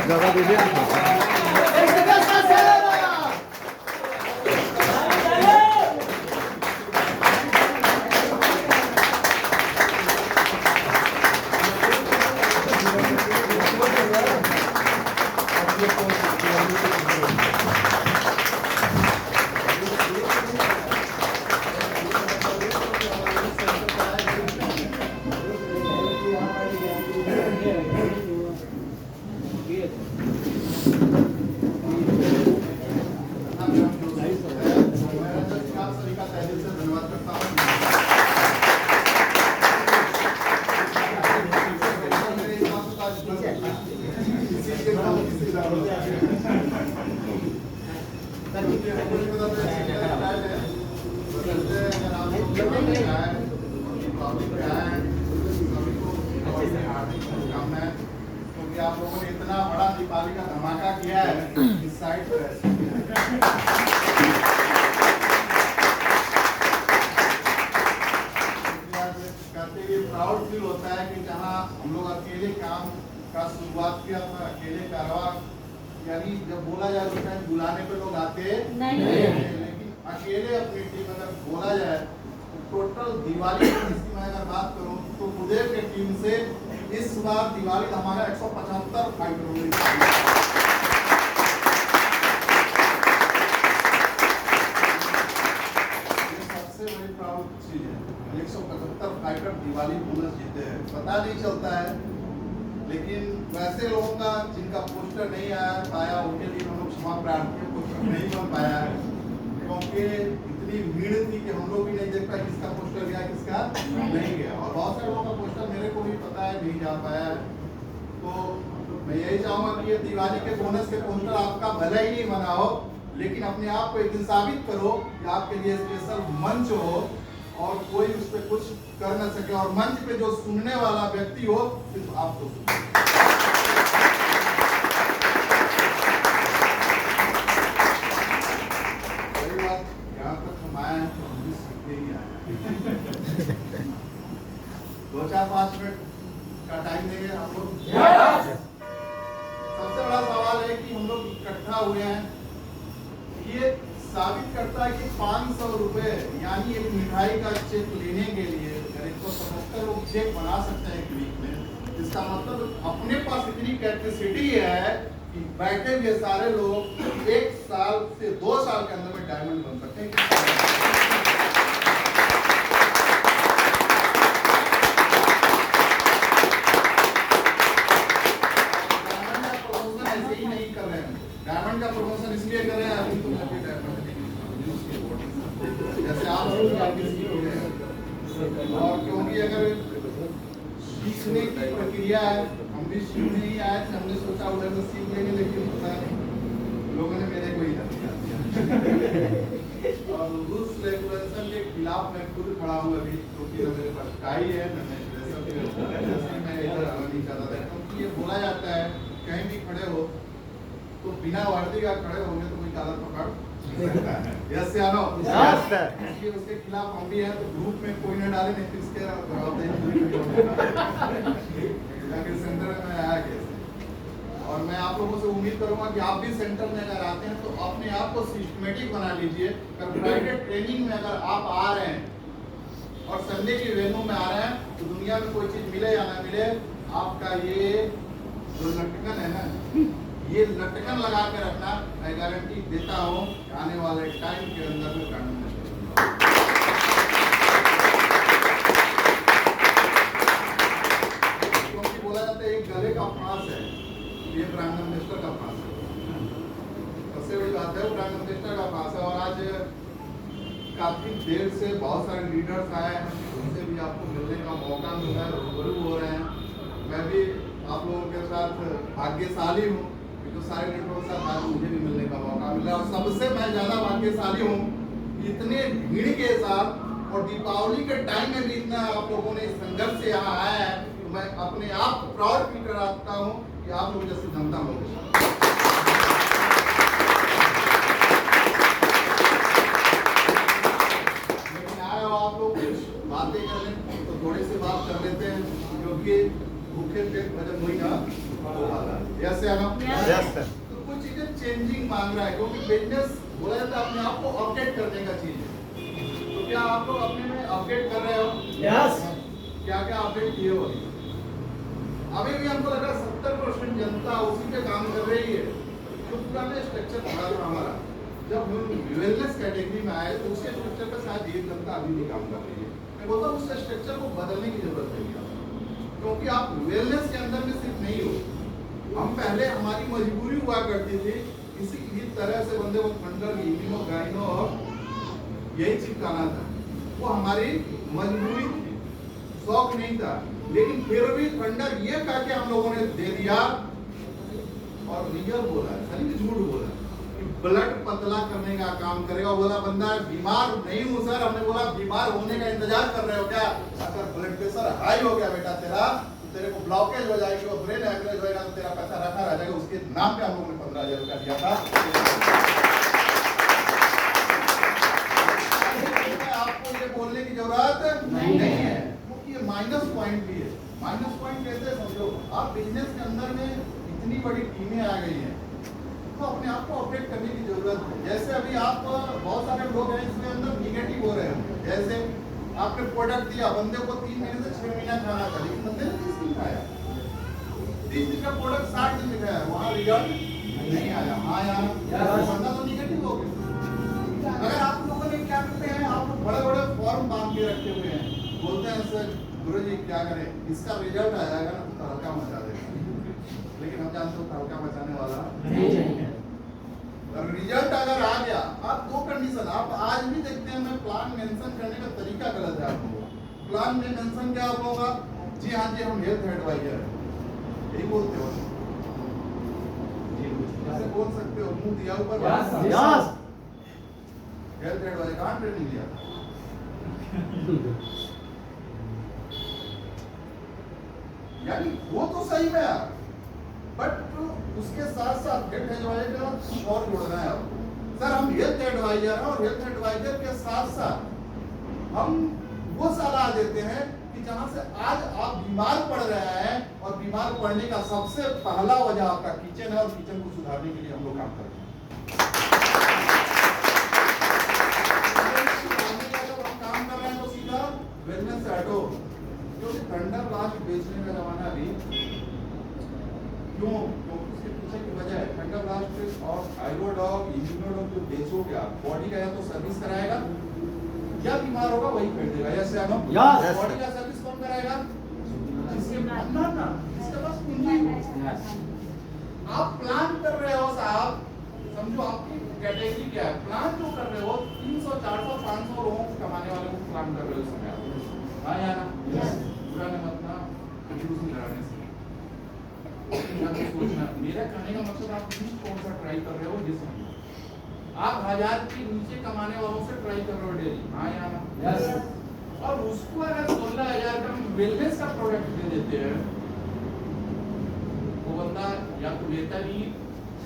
जगह दीजिए। क्योंकि आप लोगों ने इतना बड़ा दीपावली का धमाका किया है इस साइड पर करते हुए प्राउड फील होता है कि जहाँ हम लोग अकेले काम का शुरुआत किया था, अकेले कारवा, यानी जब बोला जाए तो टाइम बुलाने पे लोग आते नहीं, लेकिन अकेले अपनी टीम अगर बोला जाए तो टोटल दिवाली की मैं अगर बात करूं तो उदय की टीम से इस बार दिवाली हमारा 175 फाइटर हुए। सबसे बड़ी प्राउड चीज है, 175 फाइटर दिवाली बोनस जीते हैं। पता नहीं चलता है, लेकिन वैसे लोगों का जिनका पोस्टर नहीं आया पाया उनके लिए हम लोग क्षमा प्रार्थना, पोस्टर नहीं बन पाया है क्योंकि इतनी भीड़ थी कि हम लोग भी नहीं देख पाए किसका पोस्टर गया किसका नहीं गया, और बहुत सारे लोगों का पोस्टर मेरे को भी पता है नहीं जा पाया है। तो मैं यही चाहूंगा कि ये दिवाली के बोनस के पोस्टर आपका भले ही नहीं बना हो, लेकिन अपने आप को एक दिन साबित करो कि आपके लिए स्पेशल मंच हो और कोई उस पर कुछ कर न सके, और मंच पे जो सुनने वाला व्यक्ति हो सिर्फ आपको सुने। वही बात, यहाँ तक हम आए हैं तो हम भी सीखते ही आए। 2-4-5 मिनट का टाइम देंगे हम लोग। सबसे बड़ा सवाल है कि हम लोग इकट्ठा हुए हैं, ये साबित करता है कि 500 रुपए यानी एक मिठाई का चेक लेने के लिए अगर 175 लोग चेक बना सकते हैं एक वीक में, इसका मतलब अपने पास इतनी कैपेसिटी है कि बैठे हुए सारे लोग 1 साल से 2 साल के अंदर में डायमंड बन सकते हैं। डायमंड का प्रमोशन ऐसे ही नहीं कर रहे हैं, डायमंड का प्रमोशन इसलिए कर रहे हैं अभी तुम जैसे आप और क्योंकि अगर सीखने की प्रक्रिया है, हम भी सीखने ही आए थे, हमने सोचा उधर से सीख लेंगे, लेकिन पता नहीं लोगों ने मेरे को ही दिया। और रूल्स रेगुलेशन के खिलाफ मैं खुद खड़ा हूँ अभी, क्योंकि मेरे पास टाई है, मैं इधर आना नहीं चाहता था, क्योंकि ये बोला जाता है कहीं भी खड़े हो तो बिना वर्दी का खड़े होंगे तो कोई काला पकड़ यस या नो, उसके खिलाफ हम भी हैं। तो ग्रुप में कोई न डाले नहीं, किसके सेंटर में आया कैसे। और मैं आप लोगों से उम्मीद करूंगा कि आप भी सेंटर में अगर आते हैं तो अपने आप को सिस्टमेटिक बना लीजिए। अगर प्राइवेट ट्रेनिंग में अगर आप आ रहे हैं और संडे की वेन्यू में आ रहे हैं तो दुनिया में कोई चीज मिले या ना मिले, आपका ये जो लटकन है ना, ये लटकन लगा के रखना, मैं गारंटी देता हूँ आने वाले टाइम के अंदर में करना। क्योंकि बोला जाता है एक गले का फांस है, ये प्राइम मिनिस्टर का फांस है, सबसे बड़ी बात है प्राइम मिनिस्टर का फांस है। और आज काफी देर से बहुत सारे लीडर्स आए हैं, उनसे भी आपको मिलने का मौका मिल रहा है, रूबरू हो रहे हैं। मैं भी आप लोगों के साथ भाग्यशाली हूँ, तो सारे लीडरों के साथ आज मुझे भी मिलने का मौका मिला। और सबसे मैं ज्यादा भाग्यशाली हूँ इतने भीड़ के साथ, और दीपावली के टाइम में भी इतना आप लोगों ने संघर्ष से यहाँ आया है, तो मैं अपने आप को प्राउड फील कराता हूँ कि आप लोग जैसे जनता लोग। लेकिन आए हो आप लोग कुछ बातें करने, तो थोड़ी सी बात कर लेते हैं, क्योंकि भूखे पेट भजन हुई ना तो वाला यस या नो यस सर। तो कुछ चीजें चेंजिंग मांग रहा है क्योंकि बिजनेस बोला जाता है अपने आप को अपडेट करने का चीज है। तो क्या आप लोग अपने में अपडेट कर रहे हो? यस। क्या क्या अपडेट किए हो? अभी भी हमको लगा 70% जनता उसी पे काम कर रही है। जो पुराने स्ट्रक्चर था हमारा, जब हम वेलनेस कैटेगरी में आए तो उसके स्ट्रक्चर पे शायद ये जनता अभी भी काम कर रही है। मैं बोलता हूँ उस स्ट्रक्चर को बदलने की जरूरत नहीं है, क्योंकि आप वेलनेस के अंदर में सिर्फ नहीं हो। हम पहले हमारी मजबूरी हुआ करती थी किसी तरह से बंदे को फंडर इम्यूनो गाइनो और यही चिपकाना था, वो हमारी मजबूरी थी, शौक नहीं था। लेकिन फिर भी फंडर ये कह के हम लोगों ने दे दिया और रियल बोला, सही में झूठ बोला कि ब्लड पतला करने का काम करेगा। बोला बंदा बीमार नहीं हूं सर, हमने बोला बीमार होने का इंतजार कर रहे हो क्या? अगर ब्लड प्रेशर हाई हो गया बेटा तेरा, तेरे को ब्लॉकेज हो जाएगी और ब्रेन हैमरेज होएगा तो तेरा पैसा रखा रह जाएगा। उसके नाम पे हम लोगों ने 15,000 रुपया दिया था। आपको ये बोलने की जरूरत नहीं है, क्योंकि ये माइनस पॉइंट भी है। माइनस पॉइंट कैसे समझो, आप बिजनेस के अंदर में इतनी बड़ी टीमें आ गई हैं तो अपने आप को अपडेट करने की जरूरत है। जैसे अभी आप बहुत सारे लोग हैं इसके अंदर निगेटिव हो रहे हैं। जैसे आपने प्रोडक्ट दिया, बंदे को 3 महीने से 6 महीना खाना था, लेकिन बंदे ने 30 दिन खाया, 30 दिन का प्रोडक्ट 60 दिन में खाया, वहाँ रिजल्ट नहीं आया। हाँ यार, बंदा तो निगेटिव हो गया। अगर आप लोगों ने क्या करते हैं, आप बड़े बड़े फॉर्म बांध के रखे हुए हैं, बोलते हैं सर गुरुजी क्या करें, इसका रिजल्ट आ जाएगा ना तो हल्का मचा देगा। लेकिन हम जानते हो हल्का मचाने वाला नहीं है। रिजल्ट अगर आ गया, आप दो कंडीशन, आप आज भी देखते हैं मैं प्लान मेंशन करने का तरीका गलत है आप लोगों का। प्लान में मेंशन क्या होगा? जी हाँ जी हम हेल्थ एडवाइजर हैं, यही बोलते हो, ऐसे बोल सकते हो, मुंह दिया ऊपर यस। हेल्थ एडवाइजर कहाँ ट्रेनिंग लिया था? यानी वो तो सही में यार, बट उसके साथ साथ हेल्थ एडवाइजर का कुछ और जोड़ना है। सर हम हेल्थ एडवाइजर हैं और हेल्थ एडवाइजर के साथ साथ हम वो सलाह देते हैं कि जहां से आज आप बीमार पड़ रहे हैं और बीमार पड़ने का सबसे पहला वजह आपका किचन है और किचन को सुधारने के लिए हम लोग काम करते हैं। हम काम कर रहे हैं तो सीधा वेलनेस से हटो, क्योंकि थंडर ब्लास्ट बेचने का जमाना अभी क्यों? उसके पीछे की वजह है थंडर ब्लास्ट और आइरोडॉग इम्यूनोडॉग जो बेचोगे आप, बॉडी का या तो सर्विस कराएगा या बीमार होगा वही खरीदेगा। यस या नो? यस। बॉडी का सर्विस कौन कराएगा? ना इसके पास पूंजी हो। आप प्लान कर रहे हो साहब, समझो आपकी कैटेगरी क्या है, प्लान जो कर रहे हो 300 400 500 लोगों को कमाने वाले को प्लान कर रहे हो इस समय। हाँ या ना? बुरा न मानना, कंफ्यूजन कराने से सोचना। मेरा कहने का मकसद आप कौन सा ट्राई कर रहे हो ये समझो। आप 1000 के नीचे कमाने वालों से ट्राई कर रहे हो डेली। हाँ या ना? यस। और उसको अगर 16,000 का वेलनेस का प्रोडक्ट दे देते हैं, वो बंदा या तो लेता नहीं,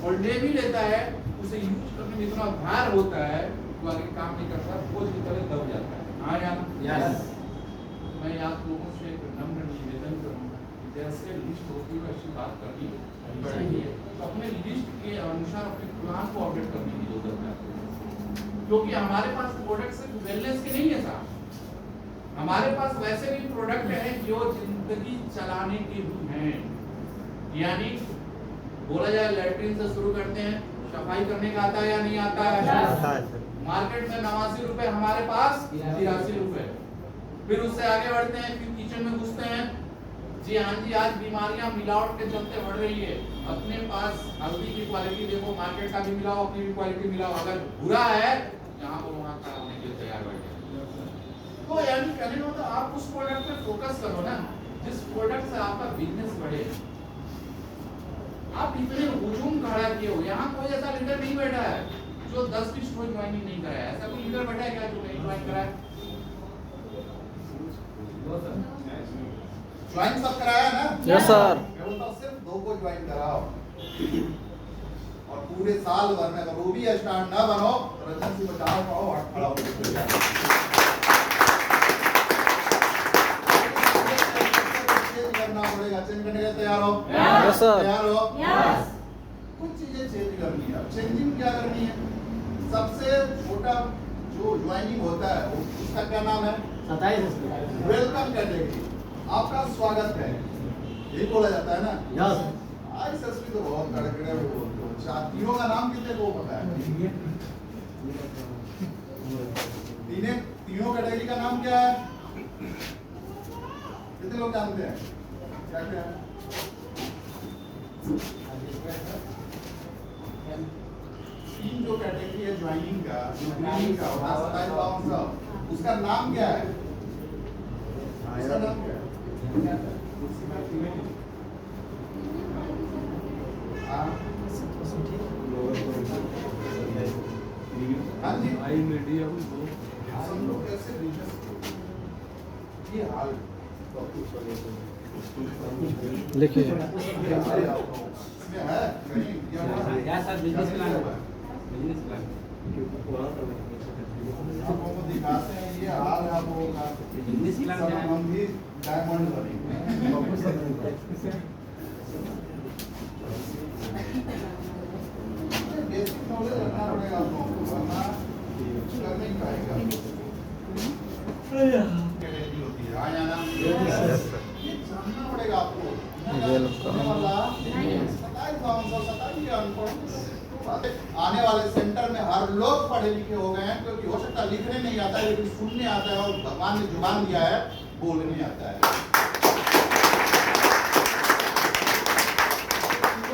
और ले भी लेता है, उसे यूज करने में इतना भार होता है वो आगे काम नहीं करता, बोझ की तरह दब जाता है। हाँ या ना? यस। मैं आप लोगों से एक नम्र निवेदन करूंगा, जैसे लिस्ट होती है ऐसी बात करनी चाहिए, तो अपने लिस्ट के अनुसार अपने प्लान को अपडेट करने की जरूरत है। क्योंकि हमारे पास प्रोडक्ट सिर्फ वेलनेस के नहीं है साहब, हमारे पास वैसे भी प्रोडक्ट हैं जो जिंदगी चलाने के भी हैं। यानी बोला जाए लैट्रिन से शुरू करते हैं, सफाई करने का आता है या नहीं आता है? मार्केट में 89 रुपए, हमारे पास 83 रुपए। फिर उससे आगे बढ़ते हैं, फिर किचन में घुसते हैं। जी हाँ जी, आज बीमारियां मिलावट के चलते बढ़ रही है। अपने पास हल्दी की क्वालिटी देखो, मार्केट का भी मिलाओ, अपनी भी क्वालिटी मिलाओ, अगर बुरा है यहाँ पर वहाँ का होने के लिए तैयार बैठे। तो यानी कहने का मतलब आप उस प्रोडक्ट पे फोकस करो ना जिस प्रोडक्ट से आपका बिजनेस बढ़े। आप इतने हुजूम खड़ा किए हो, यहाँ कोई ऐसा लीडर नहीं बैठा है जो 10 की स्टोर ज्वाइनिंग नहीं कराया है। ऐसा कोई लीडर बैठा है क्या जो नहीं ज्वाइन कराया? ज्वाइन सब कराया ना? Yes sir. मैं बोलता हूँ सिर्फ 2 को ज्वाइन कराओ और पूरे साल भर में अगर वो भी स्टार्ट ना बनो तो रजन से बचाओ पाओ और खड़ा हो करना पड़ेगा। चेंज करने के लिए तैयार हो? Yes sir. तैयार हो? यस। कुछ चीजें चेंज करनी है। चेंजिंग क्या करनी है? सबसे छोटा जो ज्वाइनिंग होता है उसका क्या नाम है? 27 वेलकम कैटेगरी, आपका स्वागत है, यही बोला जाता है ना? यस। आज सस्ती तो बहुत कड़कड़े में बोलते हो। तीनों का नाम कितने को पता है? तीनों कैटेगरी का नाम क्या है? कितने लोग जानते हैं? क्या क्या है? तीन जो कैटेगरी है ज्वाइनिंग का, ज्वाइनिंग का होता है 27,000, उसका नाम क्या है? उसका नाम क्या है? हाँ? हाँ जी? हम लोग कैसे बिजनेस ये हाल लिखिए। इसमें है कहीं क्या हुआ? या सर बिजनेस प्लान हुआ? बिजनेस प्लान आप लोगों को दिखाते हैं ये हाल है आप लोगों का। बिजनेस प्लान सब क्या है? हम भी डायमंड बनेंगे। बेसिक नॉलेज रखना पड़ेगा आप लोगों को, वरना कुछ कर नहीं पाएगा। कैटेगरी होती है, हाँ या ना? Yes sir. ये जानना पड़ेगा आपको। वेलकम। आने वाले सेंटर में हर लोग पढ़े लिखे हो गए हैं, क्योंकि हो सकता है लिखने नहीं आता है लेकिन सुनने आता है, और भगवान ने जुबान दिया है, बोलने आता है।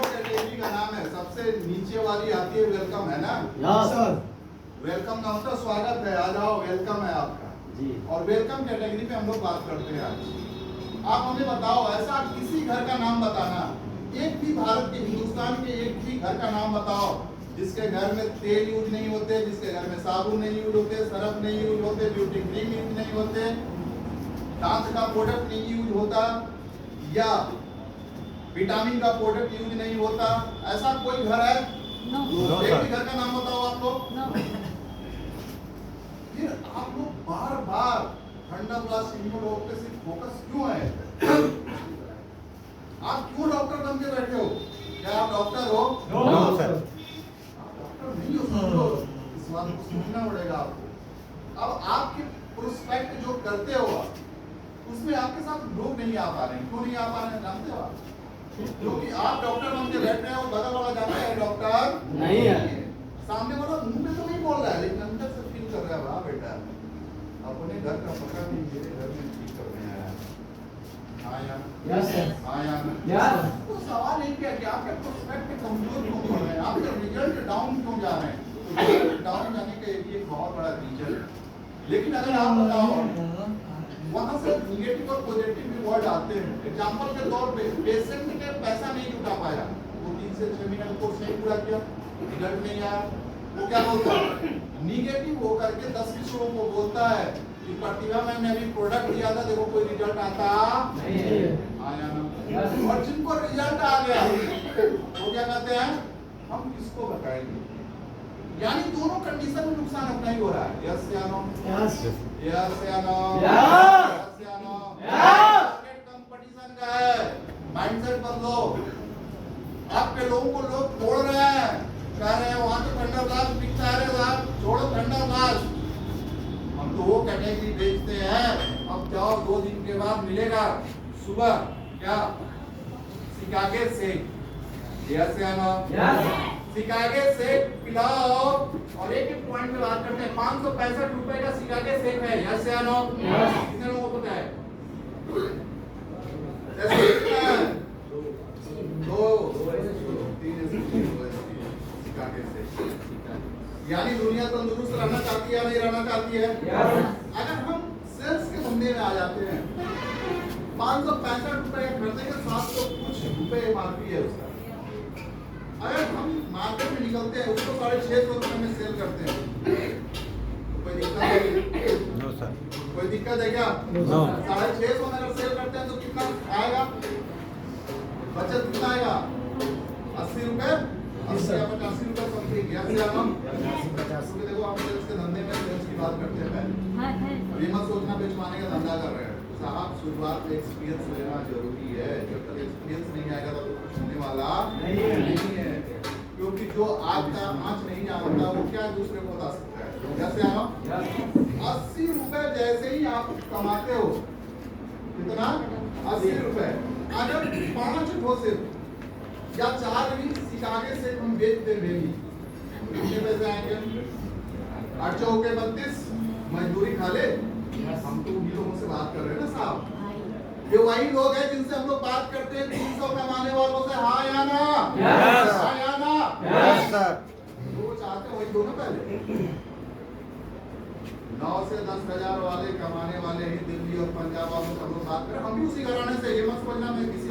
कैटेगरी का नाम है, सबसे नीचे वाली आती है वेलकम, है ना? यस सर वेलकम का मतलब स्वागत है, आ जाओ, वेलकम है आपका जी। और वेलकम कैटेगरी पे हम लोग बात करते हैं आज। आप हमें बताओ, ऐसा किसी घर का नाम बताना, एक भी भारत के, हिंदुस्तान के एक भी घर का नाम बताओ जिसके घर में तेल यूज नहीं होते, जिसके घर में साबुन नहीं यूज होते, सरफ नहीं यूज होते, ब्यूटी क्रीम यूज नहीं होते, दांत का प्रोडक्ट नहीं यूज होता, या विटामिन का प्रोडक्ट यूज नहीं होता। ऐसा कोई घर है? नो एक भी घर का नाम बताओ आप लोग। नो फिर आप लोग बार बार ठंडा ग्लास लोग पे सिर्फ फोकस क्यों है? आप क्यों डॉक्टर बन के बैठे हो? क्या आप डॉक्टर हो? No sir. आप डॉक्टर नहीं हो, समझो, इस बात को समझना पड़ेगा आपको। अब आपके प्रोस्पेक्ट जो करते हो आप, उसमें आपके साथ लोग नहीं आ पा रहे हैं। क्यों नहीं आ पा रहे हैं जानते हो आप? क्योंकि आप डॉक्टर बन के बैठ रहे हो, बगल वाला जानता है डॉक्टर नहीं है। सामने वाला मुंह में तो नहीं बोल रहा है लेकिन अंदर से फील कर रहा है, वाह बेटा अपने घर का पता नहीं मेरे घर में ठीक करने आया है। हाँ या ना? यस सर हाँ या ना? यस। तो सवाल ये क्या कि आपके प्रोस्पेक्ट कमजोर क्यों पड़ रहे हैं, आपके रिजल्ट डाउन क्यों जा रहे हैं? तो डाउन जाने का ये एक बहुत बड़ा रीजन है। लेकिन अगर आप बताओ वहां से निगेटिव और पॉजिटिव भी वर्ड आते हैं। एग्जांपल के तौर पे पेशेंट ने पैसा नहीं जुटा पाया, वो 3 से 6 महीने कोर्स नहीं पूरा किया, रिजल्ट नहीं आया, वो क्या बोलता है? निगेटिव होकर के 10-20 लोगों को बोलता है कि प्रतिभा मैम ने अभी प्रोडक्ट दिया था, देखो कोई रिजल्ट आता नहीं है। आया ना? और जिनको रिजल्ट आ गया वो क्या कहते हैं? हम किसको बताएंगे? यानी दोनों कंडीशन में नुकसान अपना ही हो रहा है। यस या नो? यस यस या नो? Yes! यस या नो? Yes! मार्केट कंपटीशन का है, माइंडसेट बदलो। आपके लोगों को लोग तोड़ रहे हैं, कह रहे हैं वहां तो थंडर ब्लास्ट बिकता है, साहब छोड़ो थंडर ब्लास्ट, हम तो वो कैटेगरी बेचते हैं। अब जाओ 2 दिन के बाद मिलेगा सुबह क्या सिकागे शेक, यस या नो? यस सिकागे शेक पिलाओ, और एक एक पॉइंट में बात करते हैं। 565 रुपए का सिकागे शेक है, यस या नो? Yes. कितने लोगों को पता है? ऐसे कितना है? 2 3 सिकागे शेक। यानी दुनिया तंदुरुस्त रहना चाहती है या नहीं रहना चाहती है? अगर हम सेल्स के धंधे में आ जाते हैं, 565 रुपए खरीदने के साथ तो कुछ रुपए एमआरपी है उसका। अगर हम मार्केट में निकलते हैं उसको 650 रुपए में सेल करते हैं, तो कोई दिक्कत है? No sir. कोई दिक्कत है क्या? नो। 650 में अगर सेल करते हैं तो कितना आएगा? बचत कितना आएगा? 80 रुपए, 80 या 85 रुपए समथिंग। यस या नो? देखो आप सेल्स के धंधे में सेल्स की बात करते हैं, ये मत सोचना बेचवाने का धंधा कर रहे हैं। साहब शुरुआत में एक्सपीरियंस लेना जरूरी है। जब तक एक्सपीरियंस नहीं आएगा तब कुछ होने वाला नहीं है। क्योंकि जो आग का आंच नहीं जानता वो क्या दूसरे को बता सकता है। जैसे आप 80 रुपए जैसे ही आप कमाते हो, कितना 80 रुपए, अगर 5 ठो से या 4 भी सिकागे से हम बेच दे डेली, कितने पैसे आएंगे? 8 चौके 32, मजदूरी खा ले। हम तो उन्हीं लोगों से बात कर रहे हैं ना साहब। ये वही लोग हैं जिनसे हम लोग बात करते हैं 300 कमाने वालों से, हाँ या ना? हाँ या ना? Yes sir. वो चाहते हैं वही दो ना पहले। 9 से 10 हजार वाले कमाने वाले ही दिल्ली और पंजाब वालों से हम लोग बात करें। हम भी उसी घराने से, ये मत समझना मैं किसी और